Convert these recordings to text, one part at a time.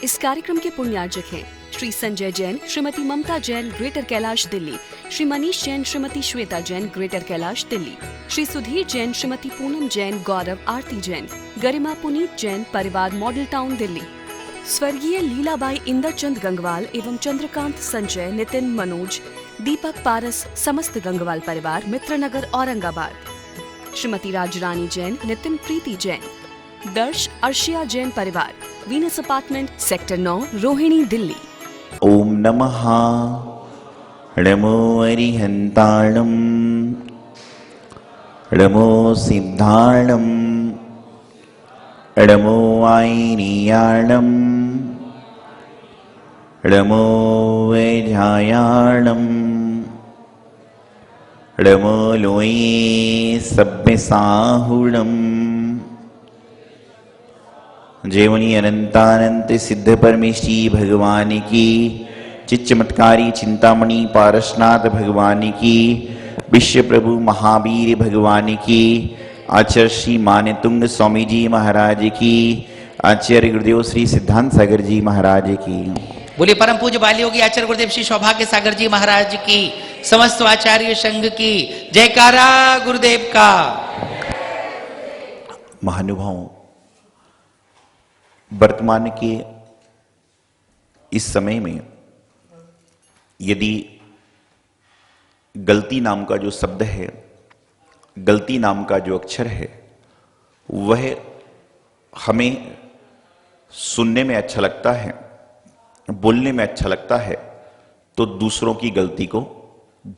इस कार्यक्रम के पुण्यार्जक हैं श्री संजय जैन, श्रीमती ममता जैन, ग्रेटर कैलाश दिल्ली, श्री मनीष जैन, श्रीमती श्वेता जैन, ग्रेटर कैलाश दिल्ली, श्री सुधीर जैन, श्रीमती पूनम जैन, गौरव आरती जैन, गरिमा पुनीत जैन, परिवार मॉडल टाउन दिल्ली, स्वर्गीय लीलाबाई इंदरचंद गंगवाल एवं चंद्रकांत संजय, नितिन मनोज, दीपक पारस, समस्त गंगवाल परिवार, मित्रनगर औरंगाबाद, श्रीमती राजरानी जैन, नितिन प्रीति जैन, दर्श अर्शिया जैन परिवार, Venus apartment, sector 9, Rohini Delhi. ओम नमः नमो अरिहंताणं नमो सिद्धाणं नमो आयनीयाणं नमो वैध्यायाणं नमो लोये सभ्यसाहुणम्। जयमुनि अनंतानंत सिद्ध परमेशी भगवान की, चित चमत्कारी चिंतामणि पारसनाथ भगवान की, विश्व प्रभु महावीर भगवान की, आचार्य श्री मान्यतुंग स्वामी जी महाराज की, आचार्य गुरुदेव श्री सिद्धांत सागर जी महाराज की। बोले परम पूज्य बालयोगी आचार्य गुरुदेव श्री सौभाग्य सागर जी महाराज की, समस्त आचार्य संघ की जयकारा गुरुदेव का। महानुभाव, वर्तमान के इस समय में यदि गलती नाम का जो शब्द है, गलती नाम का जो अक्षर है, वह हमें सुनने में अच्छा लगता है, बोलने में अच्छा लगता है, तो दूसरों की गलती को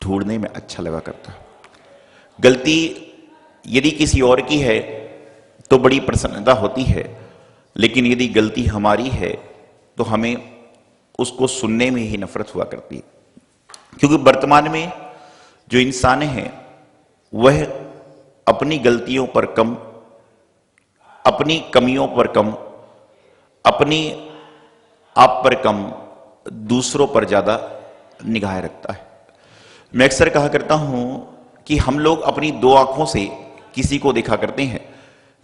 ढूंढने में अच्छा लगा करता है। गलती यदि किसी और की है तो बड़ी प्रसन्नता होती है, लेकिन यदि गलती हमारी है तो हमें उसको सुनने में ही नफरत हुआ करती है। क्योंकि वर्तमान में जो इंसान है वह अपनी गलतियों पर कम, अपनी कमियों पर कम, अपनी आप पर कम, दूसरों पर ज्यादा निगाह रखता है। मैं अक्सर कहा करता हूं कि हम लोग अपनी दो आंखों से किसी को देखा करते हैं,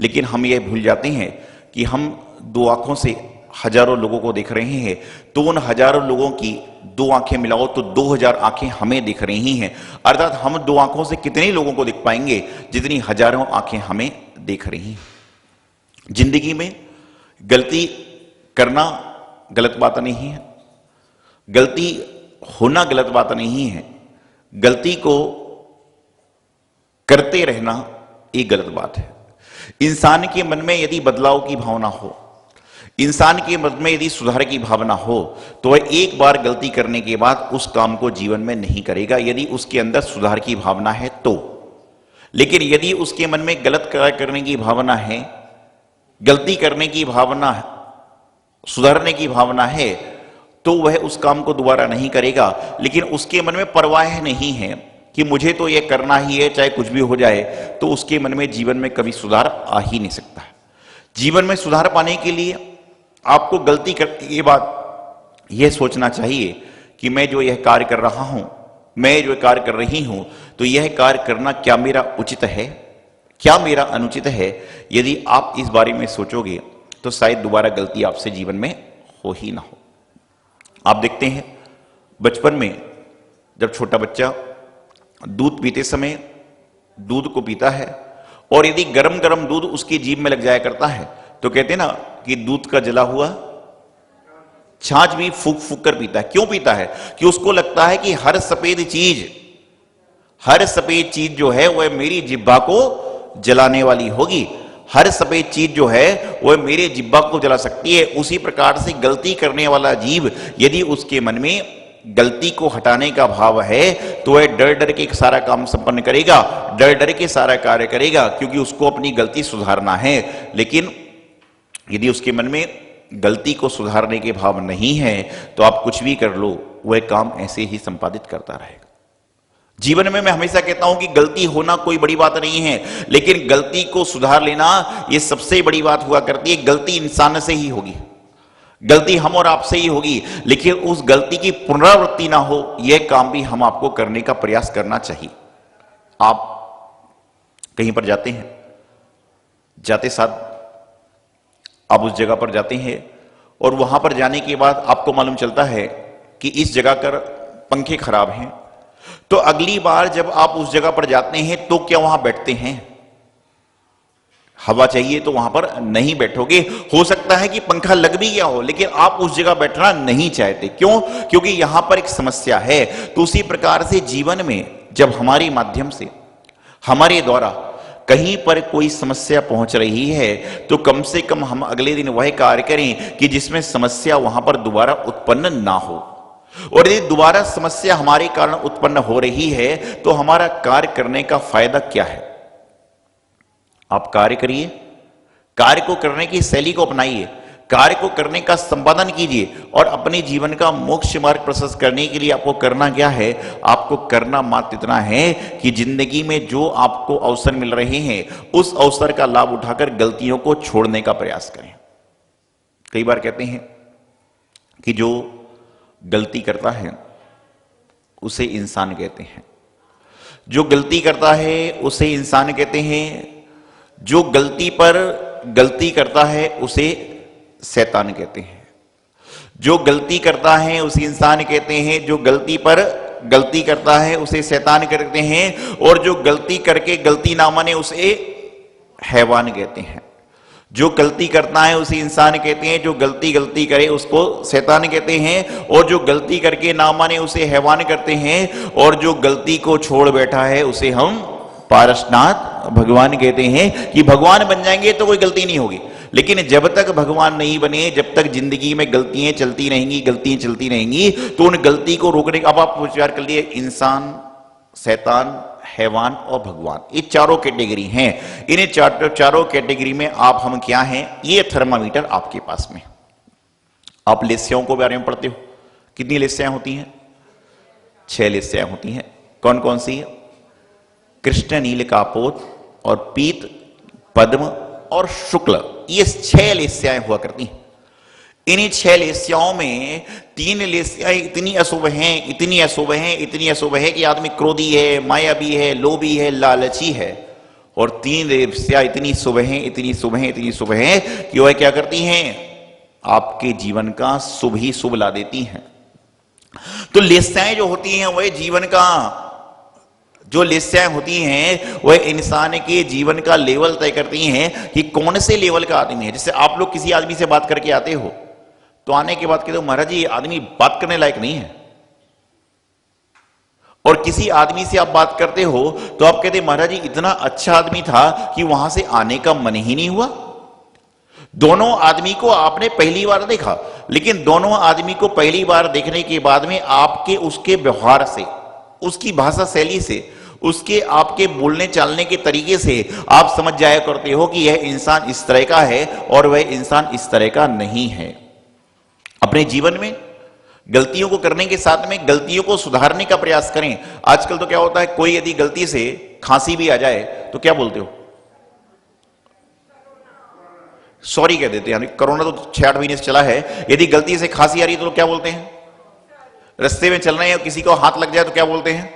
लेकिन हम यह भूल जाते हैं कि हम दो आंखों से हजारों लोगों को देख रहे हैं, तो उन हजारों लोगों की दो आंखें मिलाओ तो 2000 आंखें हमें दिख रही हैं। अर्थात हम दो आंखों से कितने लोगों को देख पाएंगे जितनी हजारों आंखें हमें देख रही हैं। जिंदगी में गलती करना गलत बात नहीं है, गलती होना गलत बात नहीं है, गलती को करते रहना एक गलत बात है। इंसान के मन में यदि बदलाव की भावना हो, इंसान के मन में यदि सुधार की भावना हो, तो वह एक बार गलती करने के बाद उस काम को जीवन में नहीं करेगा, यदि उसके अंदर सुधार की भावना है तो। लेकिन यदि उसके मन में गलत कार्य करने की भावना है, गलती करने की भावना, सुधारने की भावना है, तो वह उस काम को दोबारा नहीं करेगा। लेकिन उसके मन में परवाह नहीं है कि मुझे तो यह करना ही है चाहे कुछ भी हो जाए, तो उसके मन में जीवन में कभी सुधार आ ही नहीं सकता है। जीवन में सुधार पाने के लिए आपको गलती करने के बाद यह सोचना चाहिए कि मैं जो यह कार्य कर रहा हूं, मैं जो कार्य कर रही हूं, तो यह कार्य करना क्या मेरा उचित है, क्या मेरा अनुचित है। यदि आप इस बारे में सोचोगे तो शायद दोबारा गलती आपसे जीवन में हो ही ना हो। आप देखते हैं बचपन में जब छोटा बच्चा दूध पीते समय दूध को पीता है, और यदि गरम गरम दूध उसकी जीभ में लग जाया करता है तो कहते हैं ना कि दूध का जला हुआ छाछ भी फूक फूक कर पीता है। क्यों पीता है? कि उसको लगता है कि हर सफेद चीज जो है वह मेरी जिह्वा को जलाने वाली होगी, हर सफेद चीज जो है वह मेरे जिह्वा को जला सकती है। उसी प्रकार से गलती करने वाला जीव, यदि उसके मन में गलती को हटाने का भाव है तो वह डर डर के सारा काम संपन्न करेगा, डर डर के सारा कार्य करेगा, क्योंकि उसको अपनी गलती सुधारना है। लेकिन यदि उसके मन में गलती को सुधारने के भाव नहीं है तो आप कुछ भी कर लो, वह काम ऐसे ही संपादित करता रहेगा। जीवन में मैं हमेशा कहता हूं कि गलती होना कोई बड़ी बात नहीं है, लेकिन गलती को सुधार लेना यह सबसे बड़ी बात हुआ करती है। गलती इंसान से ही होगी, गलती हम और आपसे ही होगी, लेकिन उस गलती की पुनरावृत्ति ना हो, यह काम भी हम आपको करने का प्रयास करना चाहिए। आप कहीं पर जाते हैं, जाते साथ आप उस जगह पर जाते हैं और वहां पर जाने के बाद आपको मालूम चलता है कि इस जगह पर पंखे खराब हैं, तो अगली बार जब आप उस जगह पर जाते हैं तो क्या वहां बैठते हैं? हवा चाहिए तो वहां पर नहीं बैठोगे। हो सकता है कि पंखा लग भी गया हो, लेकिन आप उस जगह बैठना नहीं चाहते। क्यों? क्योंकि यहां पर एक समस्या है। तो उसी प्रकार से जीवन में जब हमारे माध्यम से, हमारे द्वारा कहीं पर कोई समस्या पहुंच रही है, तो कम से कम हम अगले दिन वह कार्य करें कि जिसमें समस्या वहां पर दोबारा उत्पन्न ना हो। और यदि दोबारा समस्या हमारे कारण उत्पन्न हो रही है तो हमारा कार्य करने का फायदा क्या है? आप कार्य करिए, कार्य को करने की शैली को अपनाइए, कार्य को करने का संपादन कीजिए, और अपने जीवन का मोक्ष मार्ग प्रशस्त करने के लिए आपको करना क्या है? आपको करना मात्र इतना है कि जिंदगी में जो आपको अवसर मिल रहे हैं उस अवसर का लाभ उठाकर गलतियों को छोड़ने का प्रयास करें। कई बार कहते हैं कि जो गलती करता है उसे इंसान कहते हैं, जो गलती करता है उसे इंसान कहते हैं, जो गलती पर गलती करता है उसे शैतान कहते हैं, जो गलती करता है उसे इंसान कहते हैं, जो गलती पर गलती करता है उसे शैतान कहते हैं, और जो गलती करके गलती ना माने उसे हैवान कहते हैं। जो गलती करता है उसे इंसान कहते हैं, जो गलती करे उसको शैतान कहते हैं, और जो गलती करके ना माने उसे हैवान करते हैं, और जो गलती को छोड़ बैठा है उसे हम पारसनाथ भगवान कहते हैं। कि भगवान बन जाएंगे तो कोई गलती नहीं होगी, लेकिन जब तक भगवान नहीं बने, जब तक जिंदगी में गलतियां चलती रहेंगी, गलतियां चलती रहेंगी, तो उन गलती को रोकने का, अब आप विचार कर लिए, इंसान, शैतान, हैवान और भगवान, ये चारों कैटेगरी हैं। इन चारों कैटेगरी में आप हम क्या हैं? ये थर्मामीटर आपके पास में। आप लेस्याओं को बारे में पढ़ते हो, कितनी लेस्याएं होती हैं? 6 लेस्याएं होती हैं। कौन कौन सी है? कृष्ण, नील, कापोत और पीत, पद्म और शुक्ल, ये 6 लेस्याएं हुआ करती हैं। इन्हीं 6 लेस्याओं में 3 लेस्याएं इतनी अशुभ हैं, इतनी अशुभ हैं, इतनी अशुभ है कि आदमी क्रोधी है, मायावी है, लोभी है, लालची है। और 3 लेस्याएं इतनी शुभ हैं, इतनी शुभ हैं, इतनी शुभ हैं कि वह क्या करती हैं? आपके जीवन का शुभ ही शुभ ला देती हैं। तो लेस्याएं जो होती हैं वह जीवन का, जो लेस्याएं होती हैं वह इंसान के जीवन का लेवल तय करती हैं कि कौन से लेवल का आदमी है। जैसे आप लोग किसी आदमी से बात करके आते हो, तो आने के बाद कहते हो महाराज जी ये आदमी बात करने लायक नहीं है, और किसी आदमी से आप बात करते हो तो आप कहते महाराज जी इतना अच्छा आदमी था कि वहां से आने का मन ही नहीं हुआ। दोनों आदमी को आपने पहली बार देखा, लेकिन दोनों आदमी को पहली बार देखने के बाद में आपके उसके व्यवहार से, उसकी भाषा शैली से, उसके आपके बोलने चालने के तरीके से आप समझ जाया करते हो कि यह इंसान इस तरह का है और वह इंसान इस तरह का नहीं है। अपने जीवन में गलतियों को करने के साथ में गलतियों को सुधारने का प्रयास करें। आजकल तो क्या होता है, कोई यदि गलती से खांसी भी आ जाए तो क्या बोलते हो? सॉरी कह देते हैं। कोरोना तो 6-8 महीने से चला है, यदि गलती से खांसी आ रही है तो क्या बोलते हैं? रास्ते में चल रहे हैं, किसी को हाथ लग जाए तो क्या बोलते हैं?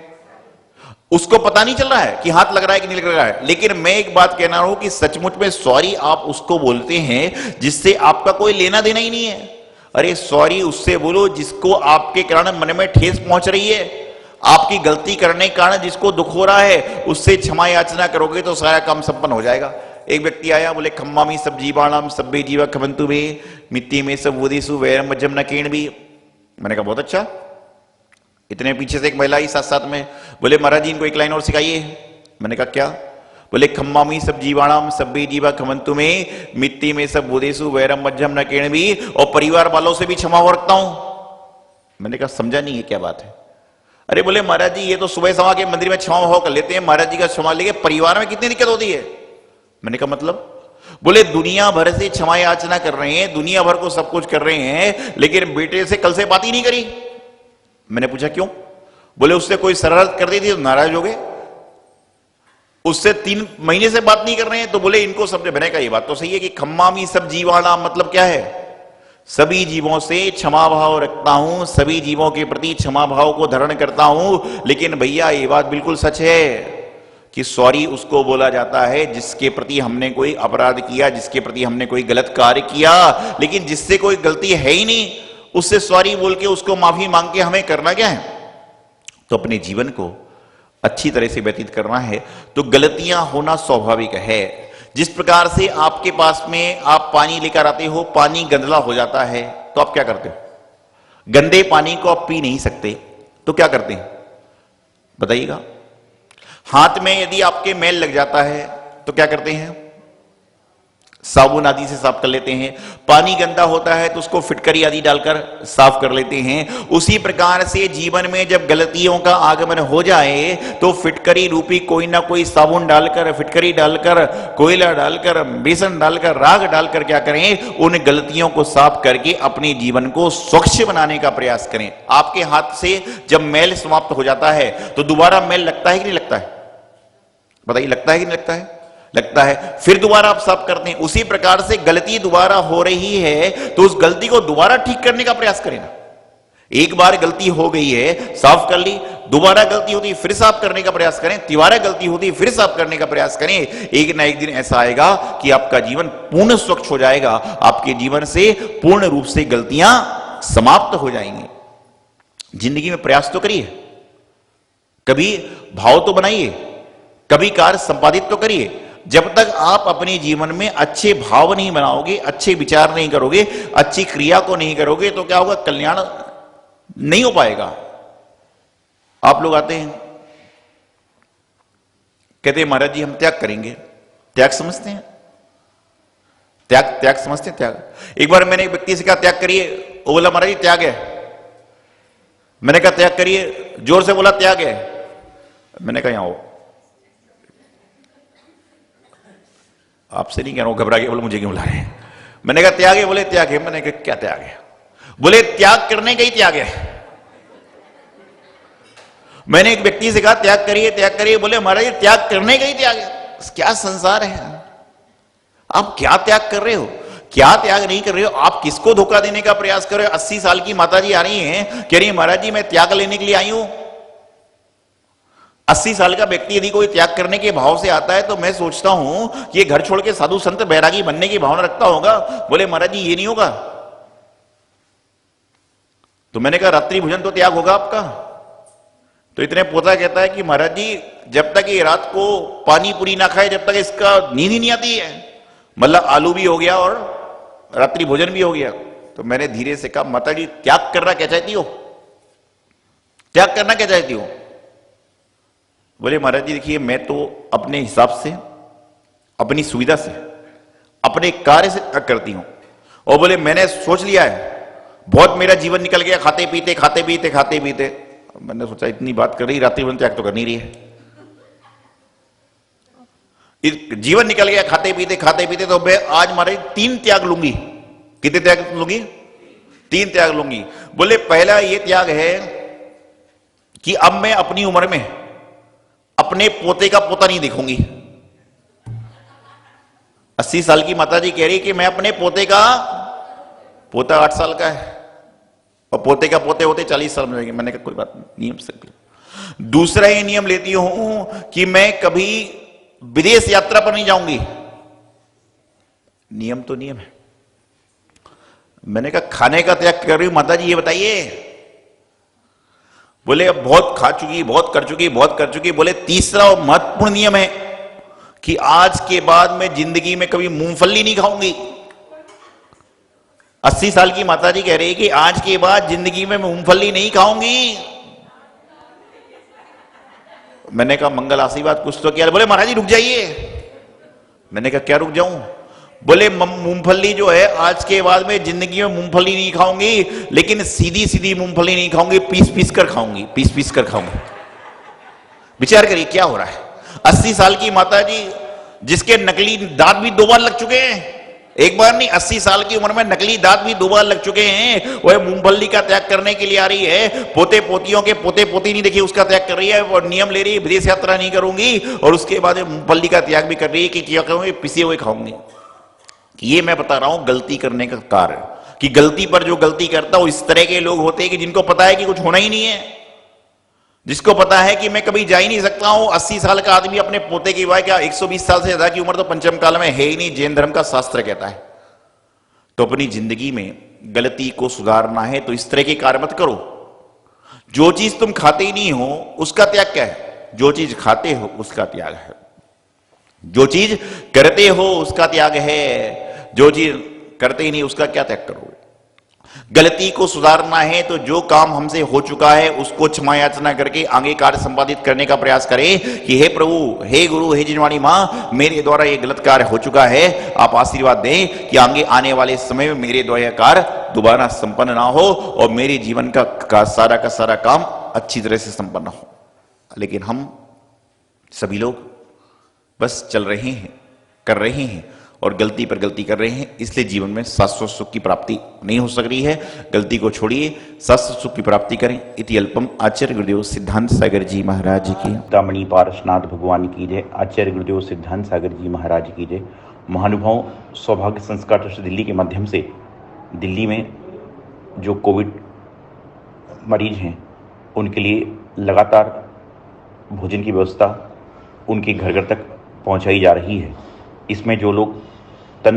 उसको पता नहीं चल रहा है कि हाथ लग रहा है कि नहीं लग रहा है, लेकिन मैं एक बात कहना हूं कि सचमुच में सॉरी आप उसको बोलते हैं जिससे आपका कोई लेना देना ही नहीं है। अरे सॉरी उससे बोलो जिसको आपके कारण मन में ठेस पहुंच रही है, आपकी गलती करने के कारण जिसको दुख हो रहा है, उससे क्षमा याचना करोगे तो सारा काम संपन्न हो जाएगा। एक व्यक्ति आया, बोले खम्मामी सब जीवाणाम सब्बे जीवा खमंतु वे मिट्टी में सब वोदिसु वैरम मज्जम नकेण भी। मैंने कहा बहुत अच्छा। इतने पीछे से एक महिला आई साथ साथ में, बोले महाराज जी इनको एक लाइन और सिखाइए। मैंने कहा क्या? बोले खम्मामी सब जीवाणाम सब्बे जीवा खमंतु में मिट्टी में सब वोदेसु वैरम मज्जम नकेण भी, और परिवार वालों से भी क्षमा रखता हूं। मैंने कहा समझा नहीं है क्या बात है? अरे बोले महाराज जी ये तो सुबह सवा के मंदिर में क्षमा भाव कर लेते हैं, महाराज जी का क्षमा लेके परिवार में कितनी दिक्कत होती है। मैंने कहा मतलब? बोले दुनिया भर से क्षमा याचना कर रहे हैं, दुनिया भर को सब कुछ कर रहे हैं, लेकिन बेटे से कल से बात ही नहीं करी। मैंने पूछा क्यों? बोले उससे कोई शरारत कर दी थी तो नाराज हो गए, उससे 3 महीने से बात नहीं कर रहे हैं। तो बोले इनको समझे। मैंने कहा ये बात तो सही है कि खम्मामी सब जीवाणा मतलब क्या है? सभी जीवों से क्षमा भाव रखता हूं, सभी जीवों के प्रति क्षमा भाव को धारण करता हूं। लेकिन भैया ये बात बिल्कुल सच है, कि सॉरी उसको बोला जाता है जिसके प्रति हमने कोई अपराध किया, जिसके प्रति हमने कोई गलत कार्य किया, लेकिन जिससे कोई गलती है ही नहीं, उससे सॉरी बोल के उसको माफी मांग के हमें करना क्या है? तो अपने जीवन को अच्छी तरह से व्यतीत करना है। तो गलतियां होना स्वाभाविक है। जिस प्रकार से आपके पास में आप पानी लेकर आते हो, पानी गंदला हो जाता है, तो आप क्या करते हो? गंदे पानी को आप पी नहीं सकते, तो क्या करते हैं बताइएगा? हाथ में यदि आपके मैल लग जाता है तो क्या करते हैं? साबुन आदि से साफ कर लेते हैं। पानी गंदा होता है तो उसको फिटकरी आदि डालकर साफ कर लेते हैं। उसी प्रकार से जीवन में जब गलतियों का आगमन हो जाए तो फिटकरी रूपी कोई ना कोई साबुन डालकर, फिटकरी डालकर, कोयला डालकर, बेसन डालकर, राग डालकर क्या करें? उन गलतियों को साफ करके अपने जीवन को स्वच्छ बनाने का प्रयास करें। आपके हाथ से जब मैल समाप्त हो जाता है तो दोबारा मैल लगता है कि नहीं लगता है? बताइए, लगता है कि नहीं लगता है? लगता है। फिर दोबारा आप साफ करते हैं। उसी प्रकार से गलती दोबारा हो रही है तो उस गलती को दोबारा ठीक करने का प्रयास करें ना। एक बार गलती हो गई है, साफ कर ली, दोबारा गलती होती फिर साफ करने का प्रयास करें, तिबारा गलती होती फिर साफ करने का प्रयास करें। एक ना एक दिन ऐसा आएगा कि आपका जीवन पूर्ण स्वच्छ हो जाएगा, आपके जीवन से पूर्ण रूप से गलतियां समाप्त हो जाएंगी। जिंदगी में प्रयास तो करिए, कभी भाव तो बनाइए, कभी कार्य संपादित तो करिए। जब तक आप अपने जीवन में अच्छे भाव नहीं बनाओगे, अच्छे विचार नहीं करोगे, अच्छी क्रिया को नहीं करोगे, तो क्या होगा? कल्याण नहीं हो पाएगा। आप लोग आते हैं, कहते हैं महाराज जी हम त्याग करेंगे। त्याग समझते हैं? त्याग समझते हैं? त्याग। एक बार मैंने एक व्यक्ति से कहा त्याग करिए, वो बोला महाराज जी त्याग है। मैंने कहा त्याग करिए, जोर से बोला त्याग है। मैंने कहा यहां आओ, आपसे नहीं कह रहा हूं, घबरा के बोले मुझे क्यों बुला रहे हैं? मैंने कहा त्याग है। बोले त्याग है। मैंने कहा क्या त्याग है? बोले त्याग करने का ही त्याग है। मैंने एक व्यक्ति से कहा त्याग करिए, त्याग करिए। बोले महाराज त्याग करने का ही त्याग है। क्या संसार है? आप क्या त्याग कर रहे हो? क्या त्याग नहीं कर रहे हो? आप किसको धोखा देने का प्रयास कर रहे हो? 80 साल की माताजी आ रही हैं, कह रही है महाराज जी मैं त्याग लेने के लिए आई हूं। 80 साल का व्यक्ति यदि कोई त्याग करने के भाव से आता है तो मैं सोचता हूं कि ये घर छोड़ के साधु संत बैरागी बनने की भावना रखता होगा। बोले महाराज जी ये नहीं होगा। तो मैंने कहा रात्रि भोजन तो त्याग होगा आपका? तो इतने पोता कहता है कि महाराज जी जब तक ये रात को पानी पूरी ना खाए तब तक इसका नींद ही नहीं आती है। मतलब आलू भी हो गया और रात्रि भोजन भी हो गया। तो मैंने धीरे से कहा माता जी त्याग करना क्या चाहती हो? त्याग करना क्या चाहती हो? बोले महाराज जी देखिए मैं तो अपने हिसाब से, अपनी सुविधा से, अपने कार्य से त्याग करती हूं। और बोले मैंने सोच लिया है, बहुत मेरा जीवन निकल गया खाते पीते खाते पीते खाते पीते। मैंने सोचा इतनी बात कर रही, रात्रि भोजन त्याग तो कर नहीं रही है। जीवन निकल गया खाते पीते खाते पीते, तो मैं आज महाराज 3 त्याग लूंगी। कितने त्याग लूंगी? 3 त्याग लूंगी। बोले पहला ये त्याग है कि अब मैं अपनी उम्र में अपने पोते का पोता नहीं देखूंगी। 80 साल की माताजी कह रही कि मैं अपने पोते का पोता 8 साल का है और पोते का पोते होते 40 साल में रहेंगे। मैंने कहा कोई बात नहीं, नियम से। दूसरा ये नियम लेती हूं कि मैं कभी विदेश यात्रा पर नहीं जाऊंगी। नियम तो नियम है। मैंने कहा खाने का त्याग कर रही हूं माताजी, ये बताइए। बोले अब बहुत खा चुकी, बहुत कर चुकी, बहुत कर चुकी। बोले तीसरा और महत्वपूर्ण नियम है कि आज के बाद मैं जिंदगी में कभी मूंगफली नहीं खाऊंगी। 80 साल की माताजी कह रही कि आज के बाद जिंदगी में मूंगफली नहीं खाऊंगी। मैंने कहा मंगल आशीर्वाद कुछ तो किया। बोले महाराज जी रुक जाइए। मैंने कहा क्या रुक जाऊं? बोले मूंगफली जो है आज के बाद में जिंदगी में मूंगफली नहीं खाऊंगी, लेकिन सीधी सीधी मूंगफली नहीं खाऊंगी, पीस पीस कर खाऊंगी, पीस पीस कर खाऊंगी। विचार करिए क्या हो रहा है। 80 साल की माताजी जिसके नकली दांत भी 2 बार लग चुके हैं, एक बार नहीं 80 साल की उम्र में नकली दांत भी 2 बार लग चुके हैं, वह मूंगफली का त्याग करने के लिए आ रही है। पोते पोतियों के पोते पोती नहीं देखिए उसका त्याग कर रही है और नियम ले रही है विदेश यात्रा नहीं करूंगी, और उसके बाद मूंगफली का त्याग भी कर रही है कि क्या करूंगी, पिसे हुए खाऊंगी। ये मैं बता रहा हूं गलती करने का कार्य, कि गलती पर जो गलती करता है वो इस तरह के लोग होते हैं कि जिनको पता है कि कुछ होना ही नहीं है, जिसको पता है कि मैं कभी जा ही नहीं सकता हूं, 80 साल का आदमी अपने पोते की विवाह, क्या 120 साल से ज्यादा की उम्र तो पंचम काल में है ही नहीं, जैन धर्म का शास्त्र कहता है। तो अपनी जिंदगी में गलती को सुधारना है तो इस तरह के कार्य मत करो। जो चीज तुम खाते ही नहीं हो उसका त्याग क्या है, जो चीज खाते हो उसका त्याग है, जो चीज करते हो उसका त्याग है, जो चीज करते ही नहीं उसका क्या त्याग करोगे। गलती को सुधारना है तो जो काम हमसे हो चुका है उसको क्षमा याचना करके आगे कार्य संपादित करने का प्रयास करें कि हे प्रभु, हे गुरु, हे जिनवाणी मां, मेरे द्वारा ये गलत कार्य हो चुका है, आप आशीर्वाद दें कि आगे आने वाले समय में मेरे द्वारा यह कार्य दोबारा संपन्न ना हो और मेरे जीवन का सारा काम अच्छी तरह से संपन्न हो। लेकिन हम सभी लोग बस चल रहे हैं, कर रहे हैं और गलती पर गलती कर रहे हैं, इसलिए जीवन में शाश्वत सुख की प्राप्ति नहीं हो सक रही है। गलती को छोड़िए, शाश्वत सुख की प्राप्ति करें। इति अल्पम। आचार्य गुरुदेव सिद्धांत सागर जी महाराज की, दामणी पारसनाथ भगवान की जय। आचार्य गुरुदेव सिद्धांत सागर जी महाराज की जय। महानुभाव, सौभाग्य संस्कार ट्रस्ट दिल्ली के माध्यम से दिल्ली में जो कोविड मरीज हैं उनके लिए लगातार भोजन की व्यवस्था उनके घर घर तक पहुंचाई जा रही है। इसमें जो लोग तन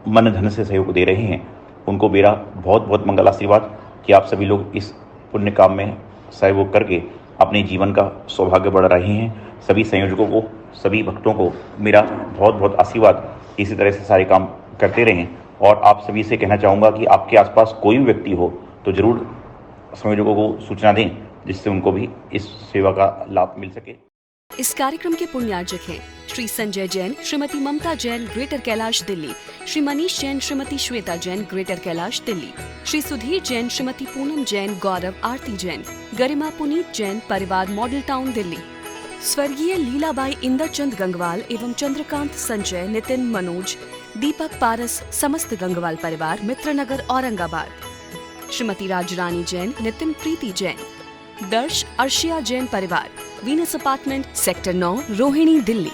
मन धन से सहयोग दे रहे हैं उनको मेरा बहुत बहुत मंगल आशीर्वाद कि आप सभी लोग इस पुण्य काम में सहयोग करके अपने जीवन का सौभाग्य बढ़ा रहे हैं। सभी संयोजकों को, सभी भक्तों को मेरा बहुत बहुत आशीर्वाद। इसी तरह से सारे काम करते रहें और आप सभी से कहना चाहूँगा कि आपके आसपास कोई भी व्यक्ति हो तो जरूर संयोजकों को सूचना दें जिससे उनको भी इस सेवा का लाभ मिल सके। इस कार्यक्रम के पुण्यार्जक हैं श्री संजय जैन, श्रीमती ममता जैन, ग्रेटर कैलाश दिल्ली, श्री मनीष जैन, श्रीमती श्वेता जैन, ग्रेटर कैलाश दिल्ली, श्री सुधीर जैन, श्रीमती पूनम जैन, गौरव आरती जैन, गरिमा पुनीत जैन, परिवार मॉडल टाउन दिल्ली, स्वर्गीय लीलाबाई इंदरचंद गंगवाल एवं चंद्रकांत संजय, नितिन मनोज, दीपक पारस, समस्त गंगवाल परिवार, मित्रनगर औरंगाबाद, श्रीमती राजरानी जैन, नितिन प्रीति जैन, दर्श अर्शिया जैन परिवार, Venus apartment, sector 9, Rohini Delhi.